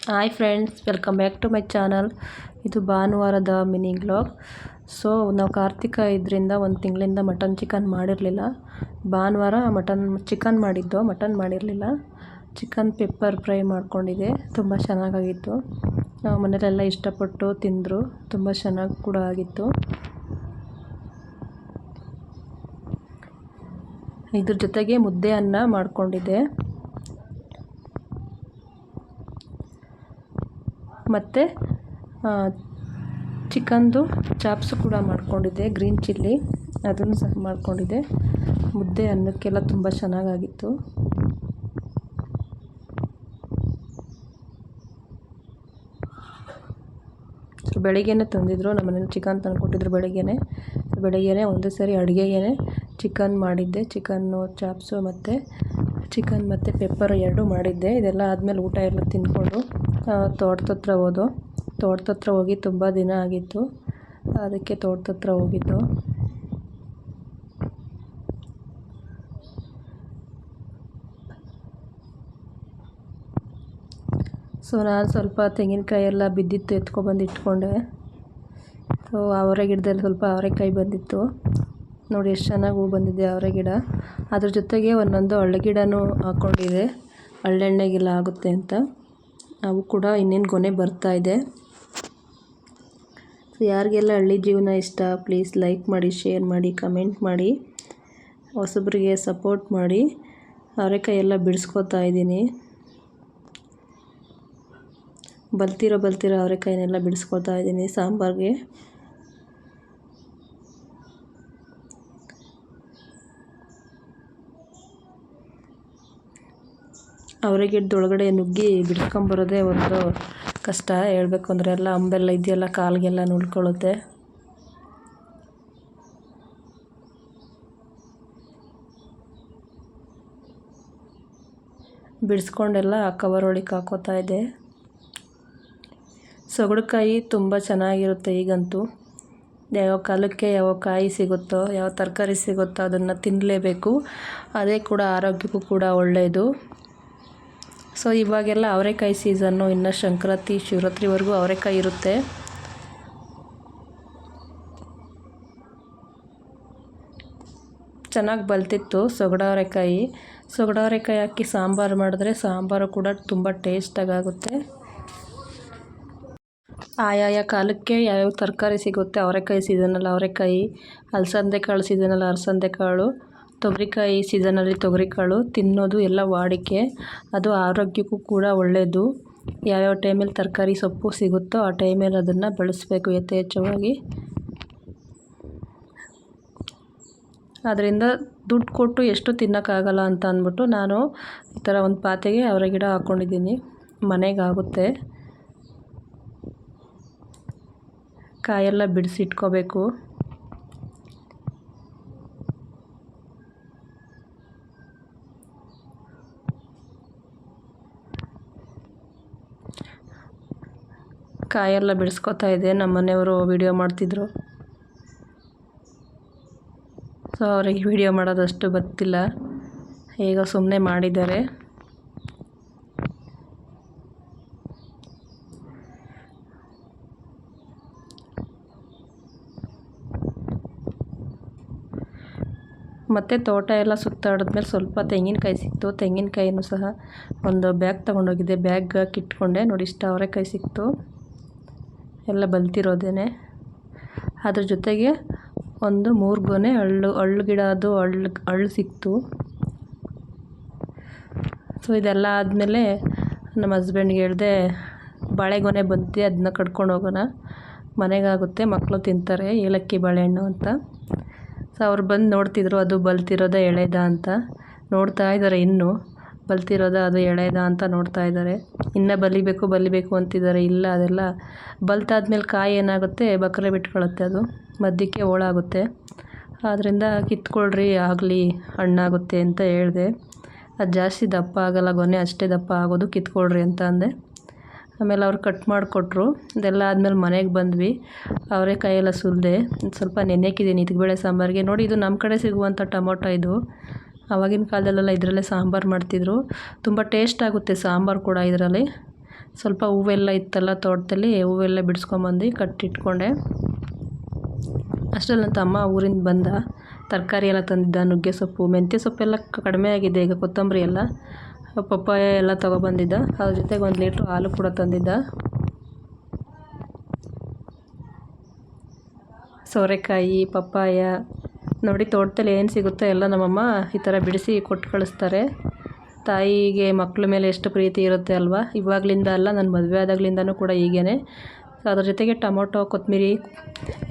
Hi friends, welcome back to my channel. ಇದು ಭಾನುವಾರದ mini vlog. So ನಾವು ಕಾರ್ತಿಕ ಇದರಿಂದ ಒಂದು ತಿಂಗಳಿಂದ ಮಟನ್ ಚಿಕನ್ ಮಾಡಿರಲಿಲ್ಲ. ಭಾನುವಾರ ಚಿಕನ್ ಮಾಡಿದ್ದು, ಮಟನ್ ಮಾಡಿರಲಿಲ್ಲ. ಚಿಕನ್ ಪೆಪ್ಪರ್ ಫ್ರೈ ಮಾಡ್ಕೊಂಡಿದ್ದೆ, ತುಂಬ ಚೆನ್ನಾಗಾಗಿತ್ತು. ಮನೆಯಲ್ಲೆಲ್ಲ ಇಷ್ಟಪಟ್ಟು ತಿಂದರು, ತುಂಬ ಚೆನ್ನಾಗಿ ಕೂಡ ಆಗಿತ್ತು. ಇದ್ರ ಜೊತೆಗೆ ಮುದ್ದೆ ಅನ್ನ ಮಾಡ್ಕೊಂಡಿದ್ದೆ, ಮತ್ತು ಚಿಕನ್ದು ಚಾಪ್ಸು ಕೂಡ ಮಾಡ್ಕೊಂಡಿದ್ದೆ, ಗ್ರೀನ್ ಚಿಲ್ಲಿ ಅದನ್ನು ಸಹ ಮಾಡ್ಕೊಂಡಿದ್ದೆ. ಮುದ್ದೆ ಅನ್ನಕ್ಕೆಲ್ಲ ತುಂಬ ಚೆನ್ನಾಗಾಗಿತ್ತು. ಬೆಳಿಗ್ಗೆನೇ ತಂದಿದ್ದರು, ನಮ್ಮ ಮನೇಲಿ ಚಿಕನ್ ತಂದುಕೊಟ್ಟಿದ್ರು. ಬೆಳಿಗ್ಗೆನೇ ಒಂದೇ ಸರಿ ಅಡುಗೆಗೆ ಚಿಕನ್ ಮಾಡಿದ್ದೆ. ಚಿಕನ್ನು ಚಾಪ್ಸು ಮತ್ತು ಚಿಕನ್ ಮತ್ತು ಪೆಪ್ಪರ್ ಎರಡೂ ಮಾಡಿದ್ದೆ. ಇದೆಲ್ಲ ಆದಮೇಲೆ ಊಟ ಎಲ್ಲ ತಿಂದ್ಕೊಂಡು ತೋಟದ ಹತ್ರ ಹೋಗಿ ತುಂಬ ದಿನ ಆಗಿತ್ತು, ಅದಕ್ಕೆ ತೋಟದ ಹತ್ರ ಹೋಗಿದ್ದು. ಸೊ ನಾನು ಸ್ವಲ್ಪ ತೆಂಗಿನಕಾಯಿ ಎಲ್ಲ ಬಿದ್ದಿತ್ತು, ಎತ್ಕೊಬಂದು ಇಟ್ಕೊಂಡೆ. ಸೊ ಅವರೆ ಗಿಡದಲ್ಲಿ ಸ್ವಲ್ಪ ಅವರೆಕಾಯಿ ಬಂದಿತ್ತು, ನೋಡಿ ಎಷ್ಟು ಚೆನ್ನಾಗಿ ಹೂ ಬಂದಿದೆ ಅವರೆ ಗಿಡ. ಅದ್ರ ಜೊತೆಗೆ ಒಂದೊಂದು ಹಳ್ಳಿ ಗಿಡನೂ ಹಾಕ್ಕೊಂಡಿದೆ, ಹಳ್ಳೆಣ್ಣೆಗೆಲ್ಲ ಆಗುತ್ತೆ ಅಂತ. ಅವು ಕೂಡ ಇನ್ನೇನು ಗೊನೆ ಬರ್ತಾಯಿದೆ. ಸೊ ಯಾರಿಗೆಲ್ಲ ಹಳ್ಳಿ ಜೀವನ ಇಷ್ಟ, ಪ್ಲೀಸ್ ಲೈಕ್ ಮಾಡಿ, ಶೇರ್ ಮಾಡಿ, ಕಮೆಂಟ್ ಮಾಡಿ, ಹೊಸಬ್ರಿಗೆ ಸಪೋರ್ಟ್ ಮಾಡಿ. ಅವರೆಕಾಯಿ ಎಲ್ಲ ಬಿಡಿಸ್ಕೊತಾ ಇದ್ದೀನಿ, ಬಲ್ತಿರೋ ಅವರೆಕಾಯಿನೆಲ್ಲ ಬಿಡಿಸ್ಕೊತಾ ಇದ್ದೀನಿ ಸಾಂಬಾರಿಗೆ. ಅವರೆ ಗಿಡದೊಳಗಡೆ ನುಗ್ಗಿ ಬಿಡ್ಸ್ಕೊಂಬರೋದೇ ಒಂದು ಕಷ್ಟ, ಹೇಳ್ಬೇಕು ಅಂದರೆ. ಎಲ್ಲ ಅಂಬೆಲ್ಲ ಇದೆಯಲ್ಲ, ಕಾಲಿಗೆಲ್ಲ ನುಳ್ಕೊಳ್ಳುತ್ತೆ. ಬಿಡಿಸ್ಕೊಂಡೆಲ್ಲ ಕವರ್ ಒಳಗೆ ಹಾಕೋತಾ ಇದೆ. ಸೊಗಡುಕಾಯಿ ತುಂಬ ಚೆನ್ನಾಗಿರುತ್ತೆ ಈಗಂತೂ. ಯಾವ ಕಾಲಕ್ಕೆ ಯಾವ ಕಾಯಿ ಸಿಗುತ್ತೋ, ಯಾವ ತರಕಾರಿ ಸಿಗುತ್ತೋ ಅದನ್ನು ತಿನ್ನಲೇಬೇಕು. ಅದೇ ಕೂಡ ಆರೋಗ್ಯಕ್ಕೂ ಕೂಡ ಒಳ್ಳೆಯದು. ಸೊ ಇವಾಗೆಲ್ಲ ಅವರೆಕಾಯಿ ಸೀಸನ್ನು, ಇನ್ನು ಸಂಕ್ರಾಂತಿ ಶಿವರಾತ್ರಿವರೆಗೂ ಅವರೆಕಾಯಿ ಇರುತ್ತೆ. ಚೆನ್ನಾಗಿ ಬಲ್ತಿತ್ತು ಸೊಗಡವರೆಕಾಯಿ ಹಾಕಿ ಸಾಂಬಾರು ಮಾಡಿದ್ರೆ ಸಾಂಬಾರು ಕೂಡ ತುಂಬ ಟೇಸ್ಟಾಗುತ್ತೆ. ಆಯಾಯ ಕಾಲಕ್ಕೆ ಯಾವ್ಯಾವ ತರಕಾರಿ ಸಿಗುತ್ತೆ, ಅವರೆಕಾಯಿ ಸೀಸನಲ್ಲಿ ಅವರೆಕಾಯಿ, ಅಲಸಂದೆ ಕಾಳು ಸೀಸನಲ್ಲಿ ಅಲಸಂದೆ ಕಾಳು, ತೊಗರಿಕಾಯಿ ಸೀಸನಲ್ಲಿ ತೊಗರಿಕಾಳು ತಿನ್ನೋದು ಎಲ್ಲ ವಾಡಿಕೆ. ಅದು ಆರೋಗ್ಯಕ್ಕೂ ಕೂಡ ಒಳ್ಳೆಯದು. ಯಾವ್ಯಾವ ಟೈಮಲ್ಲಿ ತರಕಾರಿ ಸೊಪ್ಪು ಸಿಗುತ್ತೋ ಆ ಟೈಮಲ್ಲಿ ಅದನ್ನು ಬಳಸಬೇಕು ಯಥೇಚ್ಛವಾಗಿ. ಅದರಿಂದ ದುಡ್ಡು ಕೊಟ್ಟು ಎಷ್ಟು ತಿನ್ನೋಕ್ಕಾಗಲ್ಲ ಅಂತ ಅಂದ್ಬಿಟ್ಟು ನಾನು ಈ ಥರ ಒಂದು ಪಾತೆಗೆ ಅವರೆ ಗಿಡ ಹಾಕ್ಕೊಂಡಿದ್ದೀನಿ, ಮನೆಗಾಗುತ್ತೆ. ಕಾಯೆಲ್ಲ ಬಿಡಿಸಿಟ್ಕೋಬೇಕು. ಕಾಯೆಲ್ಲ ಬಿಡಿಸ್ಕೊತಾ ಇದೆ. ನಮ್ಮ ಮನೆಯವರು ವಿಡಿಯೋ ಮಾಡ್ತಿದ್ರು. ಸೊ ಅವರಿಗೆ ವಿಡಿಯೋ ಮಾಡೋದಷ್ಟು ಗೊತ್ತಿಲ್ಲ, ಈಗ ಸುಮ್ಮನೆ ಮಾಡಿದ್ದಾರೆ. ಮತ್ತು ತೋಟ ಎಲ್ಲ ಸುತ್ತಾಡಿದ್ಮೇಲೆ ಸ್ವಲ್ಪ ತೆಂಗಿನಕಾಯಿ ಸಿಕ್ತು. ತೆಂಗಿನಕಾಯಿನೂ ಸಹ ಒಂದು ಬ್ಯಾಗ್ ತೊಗೊಂಡೋಗಿದ್ದೆ, ಬ್ಯಾಗ್ ಇಟ್ಕೊಂಡೆ. ನೋಡಿ ಇಷ್ಟು ಅವರೆಕಾಯಿ ಸಿಕ್ತು, ಎಲ್ಲ ಬಲ್ತಿರೋದೇ. ಅದ್ರ ಜೊತೆಗೆ ಒಂದು 3 ಗೊನೆ ಹಳ್ಳು ಗಿಡ, ಅದು ಹಳ್ಳು ಸಿಕ್ತು. ಸೊ ಇದೆಲ್ಲ ಆದಮೇಲೆ ನಮ್ಮ ಹಸ್ಬೆಂಡ್ಗೆ ಹೇಳಿದೆ, ಬಾಳೆಗೊನೆ ಬಂದಿದೆ, ಅದನ್ನ ಕಡ್ಕೊಂಡು ಹೋಗೋಣ, ಮನೆಗಾಗುತ್ತೆ, ಮಕ್ಕಳು ತಿಂತಾರೆ, ಏಲಕ್ಕಿ ಬಾಳೆಹಣ್ಣು ಅಂತ. ಸೊ ಅವ್ರು ಬಂದು ನೋಡ್ತಿದ್ರು, ಅದು ಬಲ್ತಿರೋದ ಎಳೆದ ಅಂತ ನೋಡ್ತಾ ಇದ್ದಾರೆ. ಇನ್ನೂ ಬಲ್ತಿರೋದ ಅದು ಎಳೆದ ಅಂತ ನೋಡ್ತಾ ಇದ್ದಾರೆ. ಇನ್ನೂ ಬಲಿಬೇಕು ಅಂತಿದ್ದಾರೆ. ಇಲ್ಲ, ಅದೆಲ್ಲ ಬಲ್ತಾದ್ಮೇಲೆ ಕಾಯಿ ಏನಾಗುತ್ತೆ, ಬಕರೆ ಬಿಟ್ಕೊಳ್ಳುತ್ತೆ, ಅದು ಮಧ್ಯಕ್ಕೆ ಹೋಳಾಗುತ್ತೆ. ಆದ್ದರಿಂದ ಕಿತ್ಕೊಳ್ರಿ, ಆಗಲಿ, ಹಣ್ಣಾಗುತ್ತೆ ಅಂತ ಹೇಳಿದೆ. ಅದು ಜಾಸ್ತಿ ದಪ್ಪ ಆಗೋಲ್ಲ, ಗೊನೆ ಅಷ್ಟೇ ದಪ್ಪ ಆಗೋದು, ಕಿತ್ಕೊಳ್ರಿ ಅಂತ ಅಂದೆ. ಆಮೇಲೆ ಅವ್ರು ಕಟ್ ಮಾಡಿಕೊಟ್ರು. ಇದೆಲ್ಲ ಆದಮೇಲೆ ಮನೆಗೆ ಬಂದ್ವಿ. ಅವರೆಕಾಯೆಲ್ಲ ಸುಲಿದೆ, ಸ್ವಲ್ಪ ನೆನೆಕಿದ್ದೀನಿ ಇದ್ಬೇಳೆ ಸಾಂಬಾರಿಗೆ. ನೋಡಿ, ಇದು ನಮ್ಮ ಕಡೆ ಸಿಗುವಂಥ ಟೊಮೊಟೊ. ಇದು ಆವಾಗಿನ ಕಾಲದಲ್ಲೆಲ್ಲ ಇದರಲ್ಲೇ ಸಾಂಬಾರು ಮಾಡ್ತಿದ್ರು. ತುಂಬ ಟೇಸ್ಟ್ ಆಗುತ್ತೆ ಸಾಂಬಾರು ಕೂಡ ಇದರಲ್ಲಿ. ಸ್ವಲ್ಪ ಹೂವೆಲ್ಲ ಇತ್ತಲ್ಲ ತೋಟದಲ್ಲಿ, ಹೂವೆಲ್ಲ ಬಿಡಿಸ್ಕೊಂಬಂದು ಕಟ್ಟಿಟ್ಕೊಂಡೆ. ಅಷ್ಟರಲ್ಲಿ ನನ್ನ ತಮ್ಮ ಊರಿಂದ ಬಂದ, ತರಕಾರಿ ಎಲ್ಲ ತಂದಿದ್ದ. ನುಗ್ಗೆ ಸೊಪ್ಪು, ಮೆಂತ್ಯ ಸೊಪ್ಪೆಲ್ಲ ಕಡಿಮೆ ಆಗಿದೆ ಈಗ, ಕೊತ್ತಂಬರಿ ಎಲ್ಲ, ಪಪ್ಪಾಯ ಎಲ್ಲ ತೊಗೊಬಂದಿದ್ದ. ಅದ್ರ ಜೊತೆಗೆ 1 ಲೀಟ್ರ್ ಹಾಲು ಕೂಡ ತಂದಿದ್ದ. ಸೋರೆಕಾಯಿ, ಪಪ್ಪಾಯ ನೋಡಿ, ತೋಟದಲ್ಲಿ ಏನು ಸಿಗುತ್ತೋ ಎಲ್ಲ ನಮ್ಮಮ್ಮ ಈ ಥರ ಬಿಡಿಸಿ ಕೊಟ್ಟು ಕಳಿಸ್ತಾರೆ. ತಾಯಿಗೆ ಮಕ್ಕಳ ಮೇಲೆ ಎಷ್ಟು ಪ್ರೀತಿ ಇರುತ್ತೆ ಅಲ್ವಾ. ಇವಾಗಲಿಂದ ಅಲ್ಲ, ನನ್ನ ಮದುವೆ ಆದಾಗಲಿಂದನೂ ಕೂಡ ಹೀಗೇ. ಸೊ ಅದ್ರ ಜೊತೆಗೆ ಟೊಮೊಟೊ, ಕೊತ್ತಂಬರಿ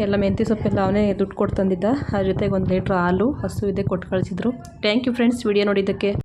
ಎಲ್ಲ, ಮೆಂತ್ಯ ಸೊಪ್ಪೆಲ್ಲ ಅವನೇ ದುಡ್ಡು ಕೊಟ್ಟು ತಂದಿದ್ದ. ಅದ್ರ ಜೊತೆಗೆ 1 ಲೀಟ್ರ್ ಹಾಲು ಹಸು ಇದೆ ಕೊಟ್ಟು ಕಳಿಸಿದ್ರು. ಥ್ಯಾಂಕ್ ಯು ಫ್ರೆಂಡ್ಸ್, ವಿಡಿಯೋ ನೋಡಿದ್ದಕ್ಕೆ.